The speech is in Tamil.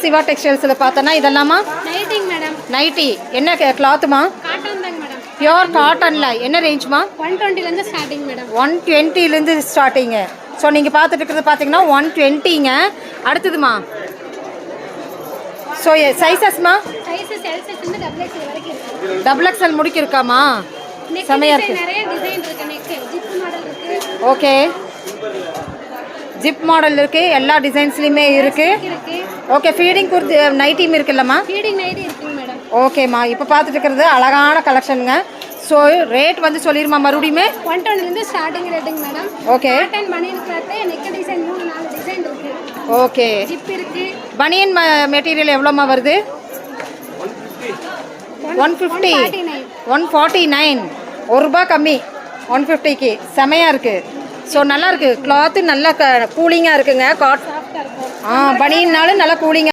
சிவா டெக்ஸ்டைல்ஸில் பார்த்தோன்னா இதெல்லாமா நைட்டிங் மேடம். நைட்டி என்ன கிளாத்துமா? காட்டன் தாங்க மேடம். பியோர் காட்டனில் என்ன ரேஞ்சுமா? 120லேருந்து ஸ்டார்டிங் மேடம். 120லேருந்து ஸ்டார்டிங்கு. ஸோ நீங்கள் பார்த்துட்டு இருக்கிறது பார்த்தீங்கன்னா 120ங்க. அடுத்ததுமா? ஸோ சைஸஸ்மா? சைஸஸ் எல் சைஸ்லேருந்து டபுள் எக்ஸ்எல் வரைக்கும் இருக்கு. டபுள் எக்ஸ்எல் முடிக்கிருக்காமா? நெக் செமையாக டிசைன் இருக்குது. நிறைய டிசைன் இருக்கு. நெக் ஜிப் மாடல் இருக்கு. ஓகே, ஜிப் மாடல் இருக்குது, எல்லா டிசைன்ஸ்லையுமே இருக்குது. இருக்கு. ஓகே, ஃபீடிங் குர்த்தி நைட்டியும் இருக்குல்லம்மா? ஃபீடிங் நைட்டி இருக்குங்க மேடம். ஓகேம்மா, இப்போ பார்த்துட்டு இருக்கிறது அழகான கலெக்ஷனுங்க. ஸோ ரேட் வந்து சொல்லிடுமா மறுபடியுமே? 120லேருந்து ஸ்டார்டிங் ரேட்டுங்க மேடம். ஓகே, காட்டன் பனியன் கிளாத்து நெக் டிசைன் 3-4 டிசைன் இருக்கு. ஓகே. ஜிப் இருக்கு. பனியன் மெட்டீரியல் எவ்வளோம்மா வருது? 150. 149. ₹1 கம்மி 150க்கு. செமையாக இருக்குது. ஸோ நல்லா இருக்குது. கிளாத்து நல்லா கூலிங்காக இருக்குங்க. சாஃப்டாக இருக்கும். பனியன்னாலும் நல்லா கூலிங்காக